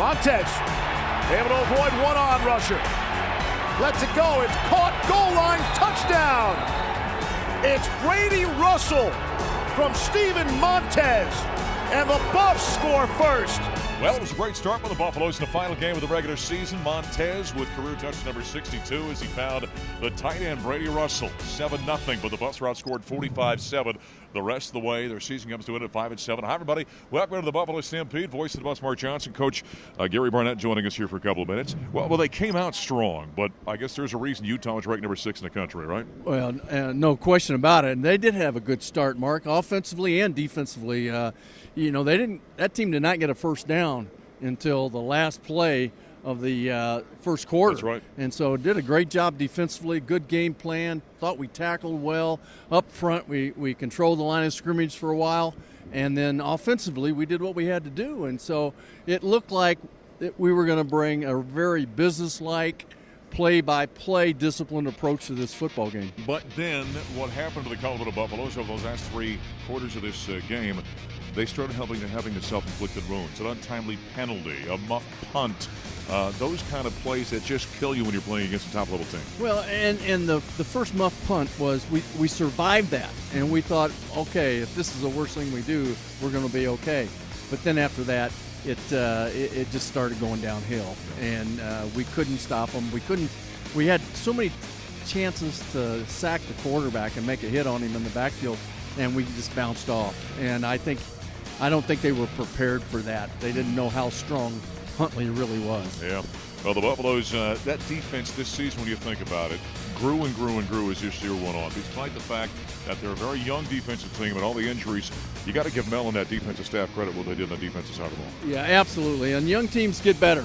Montez able to avoid one-on rusher. Lets it go. It's caught. Goal line. Touchdown. It's Brady Russell from Steven Montez. And the Buffs score first. Well, it was a great start for the Buffaloes in the final game of the regular season. Montez with career touch number 62 as he found the tight end Brady Russell. 7-0, but the Buffs were outscored 45-7 the rest of the way. Their season comes to an end at 5-7. Hi, everybody. Welcome to the Buffalo Stampede. Voice of the Buffs, Mark Johnson. Coach Gary Barnett joining us here for a couple of minutes. Well, they came out strong, but I guess there's a reason Utah was ranked number 6 in the country, right? Well, no question about it. And they did have a good start, Mark, offensively and defensively. That team did not get a first down until the last play of the first quarter. That's right. And so did a great job defensively, good game plan, thought we tackled well. Up front, we controlled the line of scrimmage for a while, and then offensively we did what we had to do. And so it looked like we were going to bring a very businesslike, play-by-play disciplined approach to this football game. But then what happened to the Colorado Buffaloes over those last 3 quarters of this game, they started having the self-inflicted wounds, an untimely penalty, a muff punt, those kind of plays that just kill you when you're playing against a top-level team. Well, and the first muff punt was we survived that, and we thought, okay, if this is the worst thing we do, we're going to be okay. But then after that, it just started going downhill, and we couldn't stop them. We had so many chances to sack the quarterback and make a hit on him in the backfield, and we just bounced off. And I don't think they were prepared for that. They didn't know how strong Huntley really was. Yeah. Well, the Buffaloes, that defense this season, when you think about it, grew and grew and grew as this year went on. Despite the fact that they're a very young defensive team and all the injuries, you got to give Mel and that defensive staff credit what they did on the defensive side of the ball. Yeah, absolutely. And young teams get better.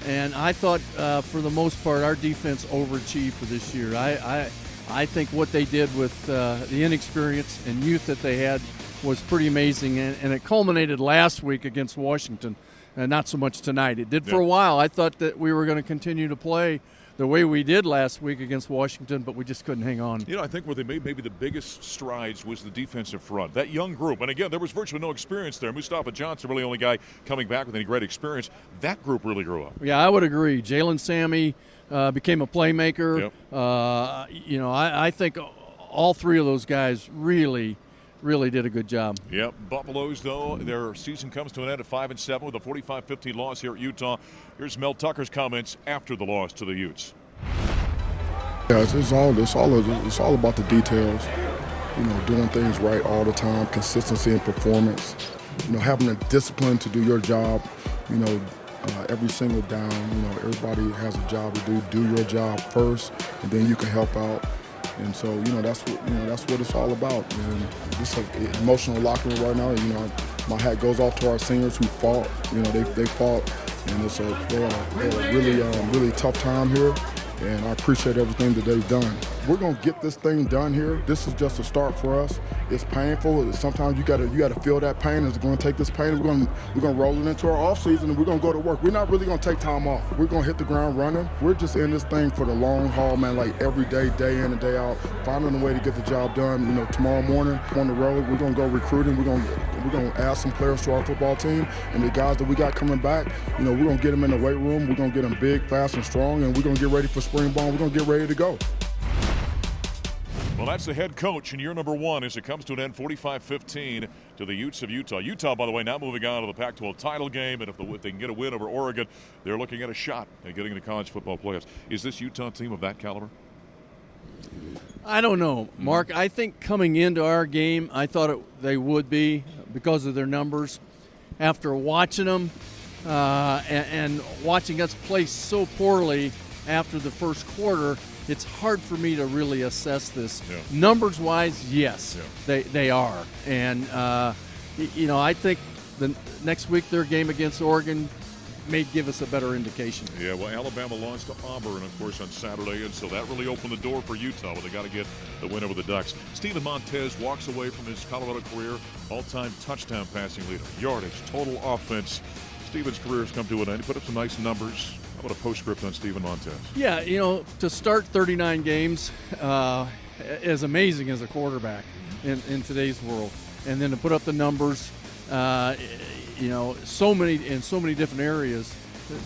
And I thought, for the most part, our defense overachieved for this year. I think what they did with the inexperience and youth that they had was pretty amazing, and it culminated last week against Washington, and not so much tonight. It did for a while. I thought that we were going to continue to play the way we did last week against Washington, but we just couldn't hang on. I think where they made maybe the biggest strides was the defensive front. That young group, and again, there was virtually no experience there. Mustafa Johnson, really only guy coming back with any great experience. That group really grew up. Yeah, I would agree. Jalen Sammy became a playmaker. Yep. I think all 3 of those guys really did a good job. Yep. Buffaloes, though, their season comes to an end at 5-7 with a 45-15 loss here at Utah. Here's Mel Tucker's comments after the loss to the Utes. Yeah, it's all about the details. Doing things right all the time, consistency and performance. Having the discipline to do your job. Every single down. Everybody has a job to do. Do your job first, and then you can help out. And so, that's what it's all about. And this is an emotional locker room right now. My hat goes off to our seniors who fought. They fought, and it's a really tough time here. And I appreciate everything that they've done. We're gonna get this thing done here. This is just a start for us. It's painful. Sometimes you gotta feel that pain. It's gonna take this pain. We're gonna roll it into our off season, and we're gonna go to work. We're not really gonna take time off. We're gonna hit the ground running. We're just in this thing for the long haul, man. Like every day, day in and day out, finding a way to get the job done. Tomorrow morning on the road, we're gonna go recruiting. We're gonna add some players to our football team, and the guys that we got coming back, we're gonna get them in the weight room. We're gonna get them big, fast, and strong, and we're gonna get ready for spring ball. We're gonna get ready to go. Well, that's the head coach in year number 1 as it comes to an end, 45-15 to the Utes of Utah. Utah, by the way, now moving on to the Pac-12 title game, and if they can get a win over Oregon, they're looking at a shot at getting into college football playoffs. Is this Utah team of that caliber? I don't know, Mark. I think coming into our game, I thought they would be because of their numbers. After watching them and watching us play so poorly after the first quarter, it's hard for me to really assess this. Yeah. Numbers-wise, yes, they are. And, I think the next week their game against Oregon may give us a better indication. Yeah, well, Alabama lost to Auburn, of course, on Saturday, and so that really opened the door for Utah, but they got to get the win over the Ducks. Steven Montez walks away from his Colorado career, all-time touchdown passing leader, yardage, total offense. Steven's career has come to an end. He put up some nice numbers. How about a postscript on Steven Montez? Yeah, to start 39 games is amazing as a quarterback in today's world. And then to put up the numbers, so many different areas.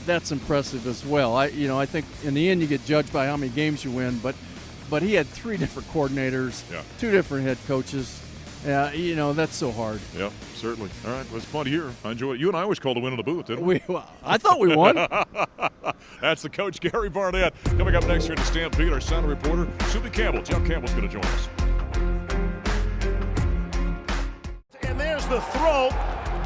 that's impressive as well. I think in the end you get judged by how many games you win, but he had 3 different coordinators, 2 different head coaches. That's so hard. Yeah, certainly. All right, well, it's fun to hear. I enjoy it. You and I always called a win in the booth, didn't we? I thought we won. That's the coach, Gary Barnett. Coming up next here at the Stampede, our sound reporter, Susie Campbell. Jeff Campbell's going to join us. And there's the throw.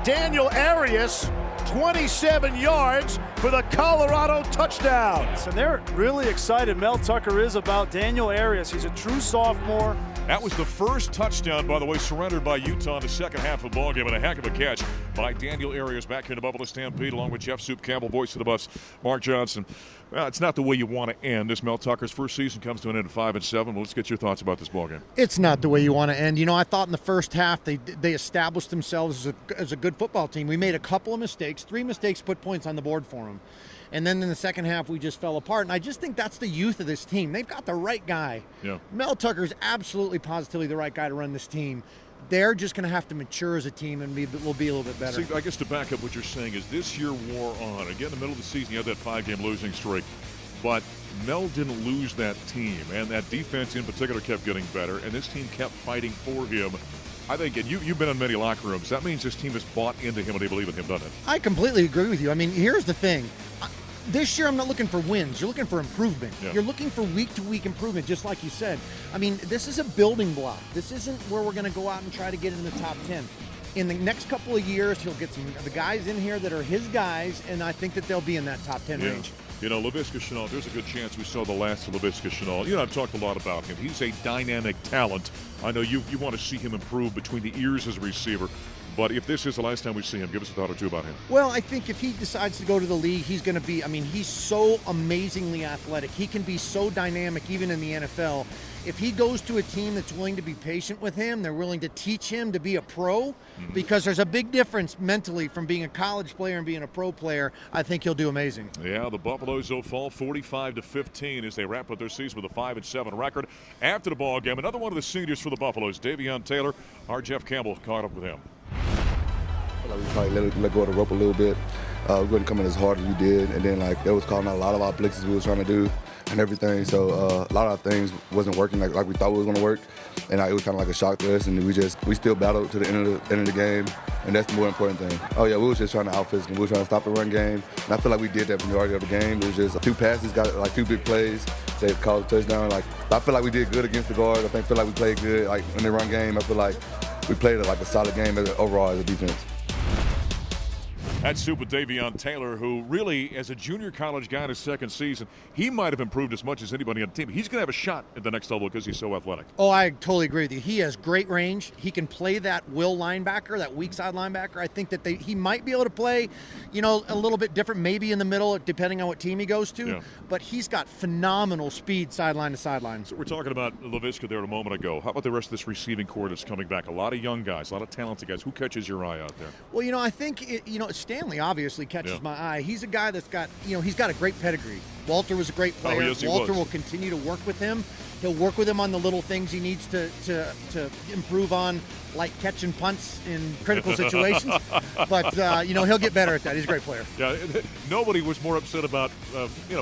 Daniel Arias, 27 yards for the Colorado touchdown. And they're really excited. Mel Tucker is about Daniel Arias. He's a true sophomore. That was the first touchdown, by the way, surrendered by Utah in the second half of the ballgame, and a heck of a catch by Daniel Arias back here in the Buffalo Stampede, along with Jeff Soup Campbell, voice of the Buffs, Mark Johnson. Well, it's not the way you want to end. This Mel Tucker's first season comes to an end at 5-7. Well, let's get your thoughts about this ballgame. It's not the way you want to end. I thought in the first half they established themselves as a good football team. We made a couple of mistakes, 3 mistakes, put points on the board for them. And then in the second half, we just fell apart. And I just think that's the youth of this team. They've got the right guy. Yeah. Mel Tucker's absolutely positively the right guy to run this team. They're just going to have to mature as a team, and we'll be a little bit better. See, I guess to back up what you're saying is this year wore on. Again, in the middle of the season, you had that 5-game losing streak. But Mel didn't lose that team, and that defense in particular kept getting better, and this team kept fighting for him. I think, and you've been in many locker rooms, that means this team has bought into him and they believe in him, doesn't it? I completely agree with you. I mean, here's the thing. This year, I'm not looking for wins. You're looking for improvement. Yeah. You're looking for week-to-week improvement, just like you said. I mean, this is a building block. This isn't where we're going to go out and try to get in the top 10. In the next couple of years, he'll get some of the guys in here that are his guys, and I think that they'll be in that top 10 range. Laviska Shenault, there's a good chance we saw the last of Laviska Shenault. I've talked a lot about him. He's a dynamic talent. I know you want to see him improve between the ears as a receiver. But if this is the last time we see him, give us a thought or two about him. Well, I think if he decides to go to the league, he's going to be, he's so amazingly athletic. He can be so dynamic even in the NFL. If he goes to a team that's willing to be patient with him, they're willing to teach him to be a pro, because there's a big difference mentally from being a college player and being a pro player, I think he'll do amazing. Yeah, the Buffaloes will fall 45-15 as they wrap up their season with a 5-7 record. After the ball game, another one of the seniors for the Buffaloes, Davion Taylor. Our Jeff Campbell caught up with him. We probably let go of the rope a little bit. We wouldn't come in as hard as we did, and then it was calling out a lot of our blitzes we were trying to do and everything. So a lot of things wasn't working like we thought it was going to work, and it was kind of like a shock to us. And we still battled to the end of the game, and that's the more important thing. Oh yeah, we were just trying to out-physical him. We were trying to stop the run game, and I feel like we did that for the majority of the game. It was just 2 passes, got 2 big plays. They caused a touchdown. I feel like we did good against the guard. I feel like we played good. In the run game, I feel like we played a solid game overall as a defense. That's Super Davion Taylor, who really, as a junior college guy in his second season, he might have improved as much as anybody on the team. He's going to have a shot at the next level because he's so athletic. Oh, I totally agree with you. He has great range. He can play that will linebacker, that weak side linebacker. I think that he might be able to play, a little bit different, maybe in the middle, depending on what team he goes to. Yeah. But he's got phenomenal speed sideline to sideline. So we're talking about Laviska there a moment ago. How about the rest of this receiving core that's coming back? A lot of young guys, a lot of talented guys. Who catches your eye out there? Well, I think, Stanley obviously catches my eye. He's a guy that's got, he's got a great pedigree. Walter was a great player. Oh, yes, Walter will continue to work with him. He'll work with him on the little things he needs to improve on, like catching punts in critical situations. But, he'll get better at that. He's a great player. Yeah, nobody was more upset about,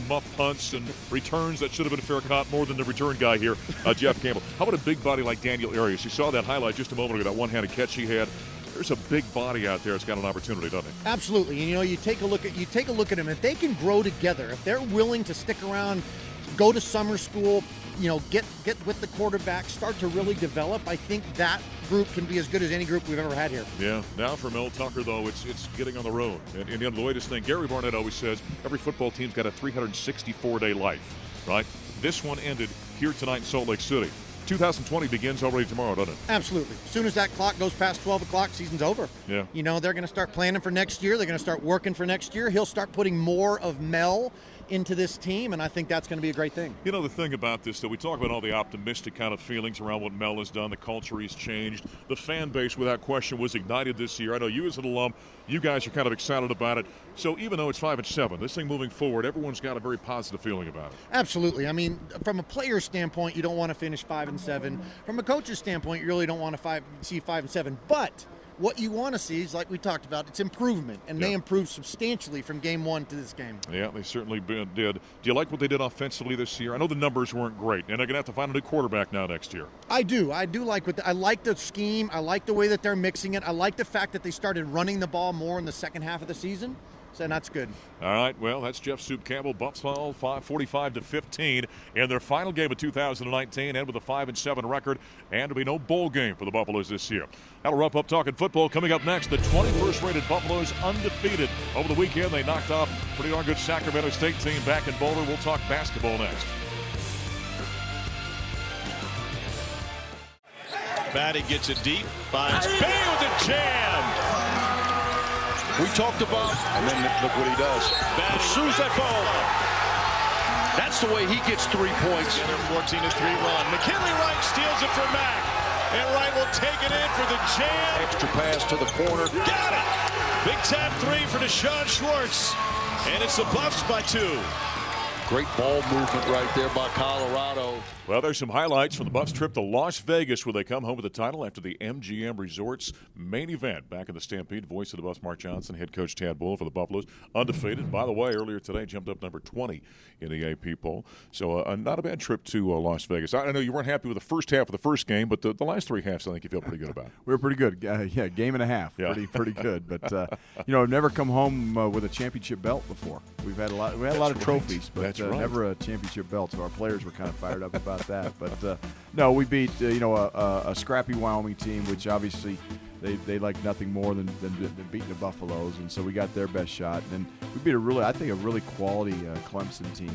muff punts and returns that should have been fair caught more than the return guy here, Jeff Campbell. How about a big body like Daniel Arias? You saw that highlight just a moment ago, that one-handed catch he had. There's a big body out there that's got an opportunity, doesn't it? Absolutely. You take a look at them. If they can grow together, if they're willing to stick around, go to summer school, get with the quarterback, start to really develop, I think that group can be as good as any group we've ever had here. Yeah. Now for Mel Tucker, though, it's getting on the road. And the latest thing, Gary Barnett always says, every football team's got a 364-day life, right? This one ended here tonight in Salt Lake City. 2020 begins already tomorrow, doesn't it? Absolutely. As soon as that clock goes past 12 o'clock, season's over. Yeah. They're going to start planning for next year. They're going to start working for next year. He'll start putting more of Mel into this team, and I think that's going to be a great thing. The thing about this, that we talk about all the optimistic kind of feelings around what Mel has done, the culture he's changed, the fan base without question was ignited this year. I know you as an alum, you guys are kind of excited about it. So even though it's 5-7, this thing moving forward, everyone's got a very positive feeling about it. Absolutely. From a player's standpoint, you don't want to finish 5-7. From a coach's standpoint, you really don't want to see 5-7. But what you want to see is, like we talked about, it's improvement, and they improved substantially from game 1 to this game. Yeah, they certainly did. Do you like what they did offensively this year? I know the numbers weren't great, and they're going to have to find a new quarterback now next year. I do. I do like I like the scheme. I like the way that they're mixing it. I like the fact that they started running the ball more in the second half of the season. So that's good. All right, well, that's Jeff Soup Campbell. Buffs fall 45-15 in their final game of 2019, and with a 5-7 record, and there'll be no bowl game for the Buffaloes this year. That'll wrap up Talking Football. Coming up next, the 21st rated Buffaloes undefeated. Over the weekend, they knocked off a pretty darn good Sacramento State team back in Boulder. We'll talk basketball next. Batty gets it deep, finds Bay with a jam. We talked about, and then look what he does. Pursues that ball. That's the way he gets 3 points. And their 14-3 run. McKinley Wright steals it from Mack. And Wright will take it in for the jam. Extra pass to the corner. Got it! Big tap 3 for Deshaun Schwartz. And it's the Buffs by 2. Great ball movement right there by Colorado. Well, there's some highlights from the Buffs trip to Las Vegas, where they come home with the title after the MGM Resorts main event. Back in the Stampede, voice of the Buffs, Mark Johnson, head coach Tad Boyle for the Buffaloes, undefeated. By the way, earlier today, jumped up number 20 in the AP poll. So not a bad trip to Las Vegas. I know you weren't happy with the first half of the first game, but the last 3 halves, I think you feel pretty good about. We were pretty good. Yeah, game and a half. Yeah. Pretty good. But I've never come home with a championship belt before. We've had a lot. We had a lot of trophies, but never a championship belt. So our players were kind of fired up about that. But no, we beat a scrappy Wyoming team, which obviously they like nothing more than beating the Buffaloes, and so we got their best shot. And we beat a really quality Clemson team.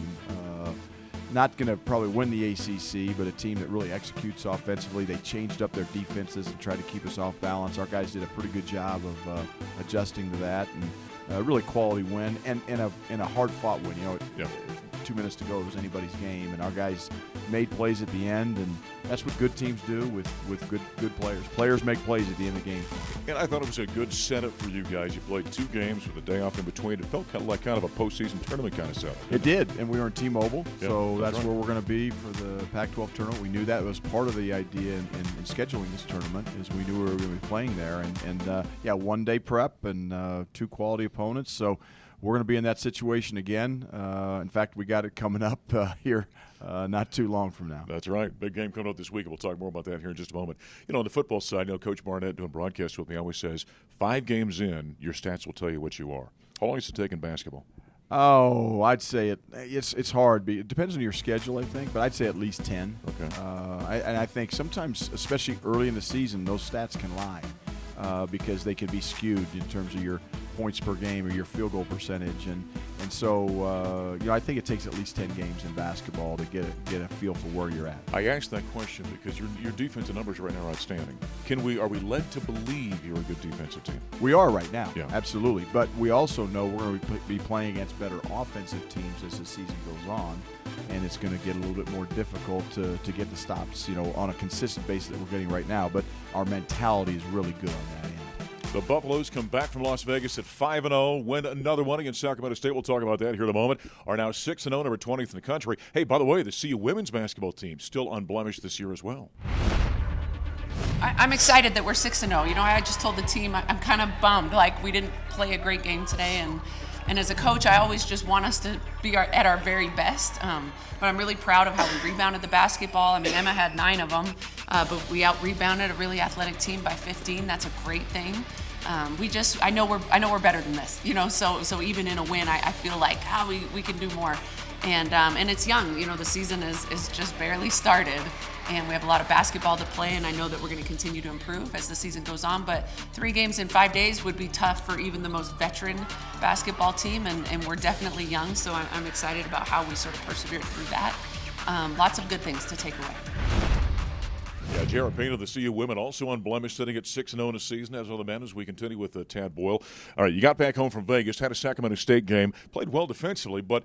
Not going to probably win the ACC, but a team that really executes offensively. They changed up their defenses and tried to keep us off balance. Our guys did a pretty good job of adjusting to that, and a really quality win and a hard-fought win. 2 minutes to go, it was anybody's game, and our guys made plays at the end, and that's what good teams do with good players. Players make plays at the end of the game. And I thought it was a good setup for you guys. You played 2 games with a day off in between. It felt kind of a postseason tournament kind of setup. It did, and we were in T-Mobile, so that's where we're going to be for the Pac-12 tournament. We knew that was part of the idea in scheduling this tournament, is we knew we were going to be playing there, and 1 day prep and 2 quality opponents. So we're going to be in that situation again. In fact, we got it coming up here not too long from now. That's right. Big game coming up this week, and we'll talk more about that here in just a moment. On the football side, Coach Barnett doing broadcasts with me always says 5 games in, your stats will tell you what you are. How long does it take in basketball? Oh, I'd say it's hard. It depends on your schedule, I think, but I'd say at least 10. Okay. And I think sometimes, especially early in the season, those stats can lie because they can be skewed in terms of your points per game or your field goal percentage, and so I think it takes at least 10 games in basketball to get a feel for where you're at. I asked that question because your defensive numbers right now are outstanding. Are we led to believe you're a good defensive team? We are right now, yeah. Absolutely. But we also know we're going to be playing against better offensive teams as the season goes on, and it's going to get a little bit more difficult to get the stops, on a consistent basis that we're getting right now. But our mentality is really good on that end. The Buffaloes come back from Las Vegas at 5-0, win another one against Sacramento State. We'll talk about that here in a moment. Are now 6-0, number 20th in the country. Hey, by the way, the CU women's basketball team still unblemished this year as well. I'm excited that we're 6-0. I just told the team I'm kind of bummed. Like, we didn't play a great game today, and as a coach, I always just want us to be at our very best. But I'm really proud of how we rebounded the basketball. I mean, Emma had 9 of them, but we out-rebounded a really athletic team by 15. That's a great thing. I know we're better than this, So even in a win, I feel like we can do more, and it's young. The season is just barely started, and we have a lot of basketball to play, and I know that we're going to continue to improve as the season goes on. But 3 games in 5 days would be tough for even the most veteran basketball team, and we're definitely young, so I'm excited about how we sort of persevered through that. Lots of good things to take away. Yeah, Jared Payne of the CU women also unblemished, sitting at 6-0 in the season, as are the men, as we continue with Tad Boyle. All right, you got back home from Vegas, had a Sacramento State game, played well defensively, but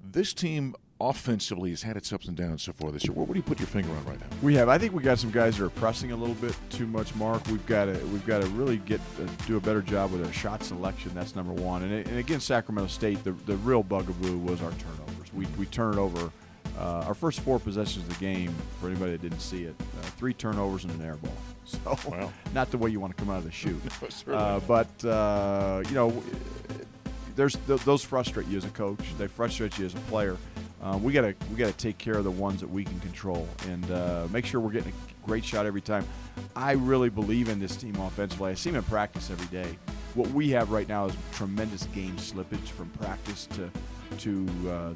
this team offensively has had its ups and downs so far this year. What do you put your finger on right now? I think we got some guys that are pressing a little bit too much, Mark. We've got to really do a better job with our shot selection. That's number one. And against Sacramento State, the real bugaboo was our turnovers. We turn it over Our first 4 possessions of the game, for anybody that didn't see it, 3 turnovers and an air ball. So not the way you want to come out of the chute. But you know, those frustrate you as a coach. They frustrate you as a player. We gotta take care of the ones that we can control and make sure we're getting a great shot every time. I really believe in this team offensively. I see them in practice every day. What we have right now is tremendous game slippage from practice to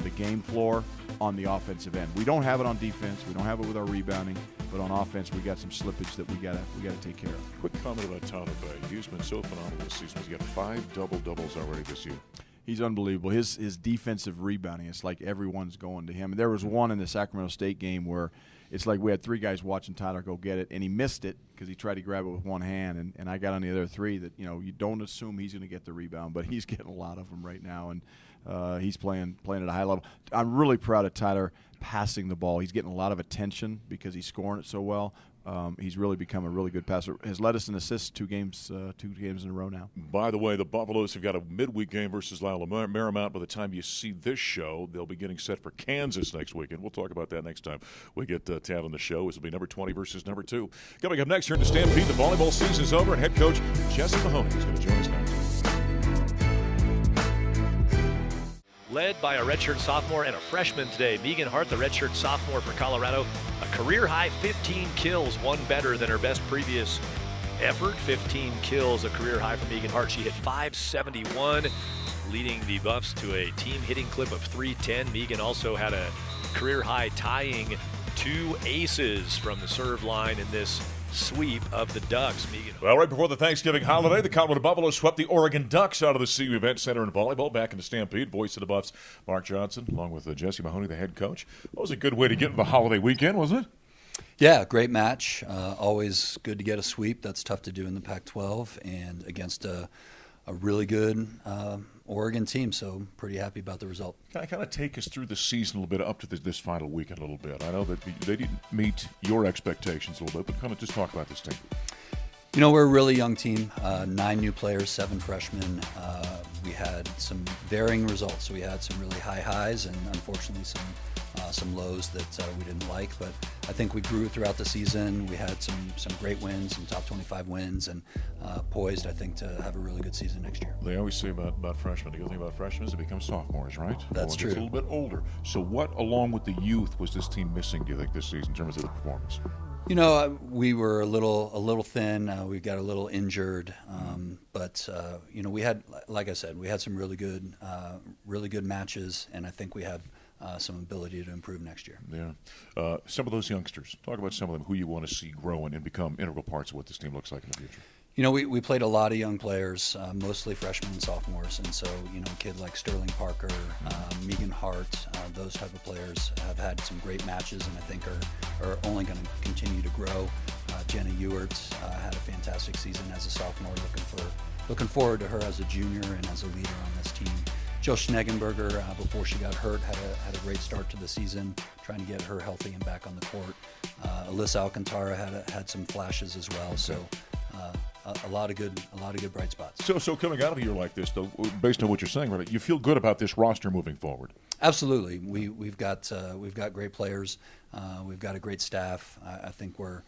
the game floor on the offensive end. We don't have it on defense. We don't have it with our rebounding. But on offense, we got some slippage that we gotta take care of. Quick comment about Tyler Bay. He's been so phenomenal this season. He's got 5 double-doubles already this year. He's unbelievable. His defensive rebounding, it's like everyone's going to him. There was one in the Sacramento State game where it's like we had 3 guys watching Tyler go get it, and he missed it because he tried to grab it with one hand, and I got on the other 3 that, you know, you don't assume he's going to get the rebound, but he's getting a lot of them right now, and he's playing at a high level. I'm really proud of Tyler passing the ball. He's getting a lot of attention because he's scoring it so well. He's really become a really good passer. Has led us in assists 2 games in a row now. By the way, the Buffaloes have got a midweek game versus Lila Marymount. By the time you see this show, they'll be getting set for Kansas next weekend. We'll talk about that next time we get Tad on the show. This will be number 20 versus number 2. Coming up next here in the Stampede, the volleyball season's over, and head coach Jesse Mahoney is going to join us next. Led by a redshirt sophomore and a freshman today, Megan Hart, the redshirt sophomore for Colorado, a career-high 15 kills, one better than her best previous effort. 15 kills, a career high for Megan Hart. She hit .571, leading the Buffs to a team hitting clip of .310. Megan also had a career-high tying 2 aces from the serve line in this sweep of the Ducks. Megan. Well, right before the Thanksgiving holiday, the Colorado Buffaloes swept the Oregon Ducks out of the CU Event Center in volleyball. Back in the Stampede, voice of the Buffs, Mark Johnson, along with Jesse Mahoney, the head coach. That was a good way to get into the holiday weekend, wasn't it? Yeah, great match. Always good to get a sweep. That's tough to do in the Pac-12 and against a really good Oregon team, so pretty happy about the result. Can I kind of take us through the season a little bit up to this final weekend a little bit? I know that they didn't meet your expectations a little bit, but kind of just talk about this team. You know, we're a really young team, 9 new players, 7 freshmen. We had some varying results. So we had some really high highs and unfortunately some lows that we didn't like, but I think we grew throughout the season. We had some great wins, some top 25 wins, and poised, I think, to have a really good season next year. They always say about freshmen, the good thing about freshmen is they become sophomores, right? That's true. It's a little bit older. So what, along with the youth, was this team missing, do you think, this season in terms of the performance? You know, we were a little thin. We got a little injured, but you know, we had, like I said, we had some really good matches, and I think we have some ability to improve next year. Yeah. Some of those youngsters, talk about some of them who you want to see growing and become integral parts of what this team looks like in the future. You know, we played a lot of young players, mostly freshmen and sophomores, and so, you know, a kid like Sterling Parker, Megan Hart, those type of players have had some great matches and I think are only going to continue to grow. Jenna Ewart had a fantastic season as a sophomore, looking forward to her as a junior and as a leader on this team. Jill Schneggenberger, before she got hurt, had a great start to the season, trying to get her healthy and back on the court. Alyssa Alcantara had some flashes as well, so a lot of good bright spots. So coming out of a year like this, though, based on what you're saying, right, you feel good about this roster moving forward? Absolutely. We've got great players. We've got a great staff. I think we're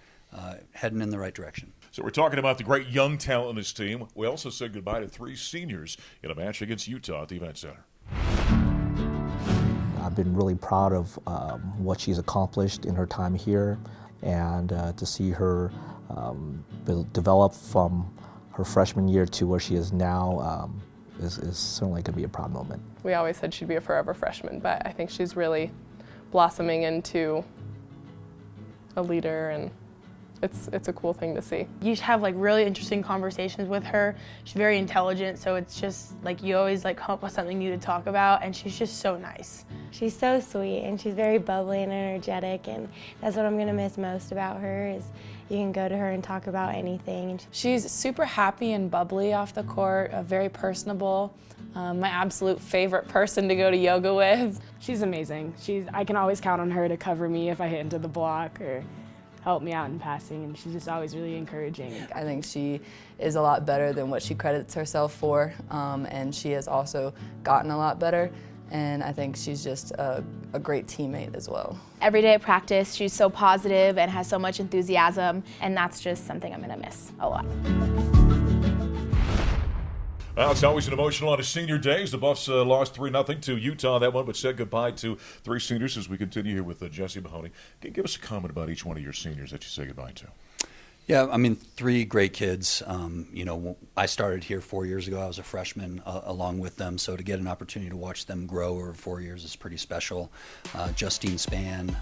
heading in the right direction. So we're talking about the great young talent in this team. We also said goodbye to 3 seniors in a match against Utah at the Event Center. I've been really proud of what she's accomplished in her time here, and to see her develop from her freshman year to where she is now is certainly going to be a proud moment. We always said she'd be a forever freshman, but I think she's really blossoming into a leader, and it's a cool thing to see. You have like really interesting conversations with her. She's very intelligent, so it's just like you always like come up with something new to talk about, and she's just so nice. She's so sweet, and she's very bubbly and energetic, and that's what I'm going to miss most about her is you can go to her and talk about anything. She's super happy and bubbly off the court, very personable. My absolute favorite person to go to yoga with. She's amazing. I can always count on her to cover me if I hit into the block or help me out in passing, and she's just always really encouraging. I think she is a lot better than what she credits herself for, and she has also gotten a lot better. and I think she's just a great teammate as well. Every day at practice, she's so positive and has so much enthusiasm, and that's just something I'm going to miss a lot. Well, it's always an emotional on a senior day as the Buffs lost 3-0 to Utah that one, but said goodbye to 3 seniors as we continue here with Jessie Mahoney. Give us a comment about each one of your seniors that you say goodbye to. Yeah, I mean, 3 great kids. You know, I started here 4 years ago. I was a freshman along with them, so to get an opportunity to watch them grow over 4 years is pretty special. Justine Spann,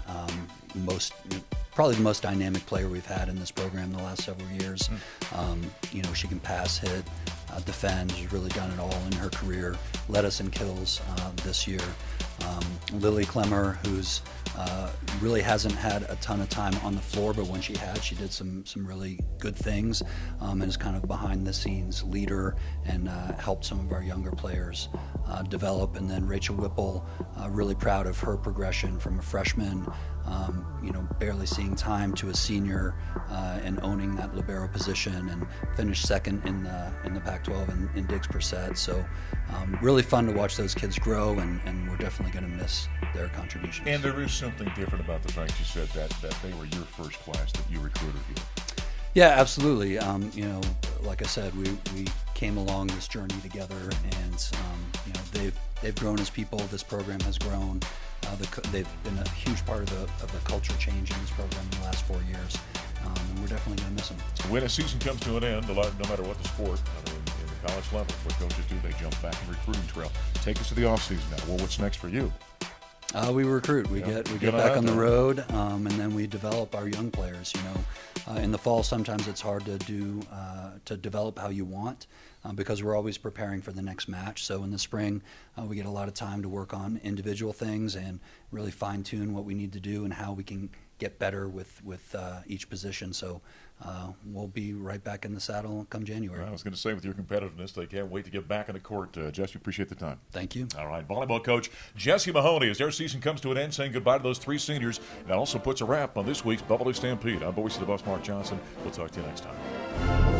probably the most dynamic player we've had in this program the last several years. You know, she can pass, hit, defend. She's really done it all in her career. Led us in kills this year. Lily Clemmer, who's really hasn't had a ton of time on the floor, but when she had, she did some really good things, and is kind of behind the scenes leader and helped some of our younger players develop. And then Rachel Whipple, really proud of her progression from a freshman, you know, barely seeing time to a senior, and owning that libero position, and finished second in the Pac-12 in digs per set. So really fun to watch those kids grow, and we're definitely going to miss their contributions. And there is something different about the fact you said that they were your first class that you recruited here. Yeah, absolutely. You know, like I said, we came along this journey together, and you know, they've grown as people. This program has grown. They've been a huge part of the culture change in this program in the last 4 years, and we're definitely going to miss them. When a season comes to an end, no matter what the sport, I mean, in the college level, what coaches do, they jump back in recruiting trail. Take us to the offseason now. Well, what's next for you? We recruit. We get back on the road, and then we develop our young players. You know, in the fall, sometimes it's hard to develop how you want, because we're always preparing for the next match. So in the spring, we get a lot of time to work on individual things and really fine tune what we need to do and how we can get better with each position. So we'll be right back in the saddle come January. Well, I was going to say, with your competitiveness, they can't wait to get back on the court. Jess, we appreciate the time. Thank you. All right, volleyball coach Jessie Mahoney, as their season comes to an end, saying goodbye to those 3 seniors. That also puts a wrap on this week's Buffalo Stampede. I'm Boyle, the Buffs, Mark Johnson. We'll talk to you next time.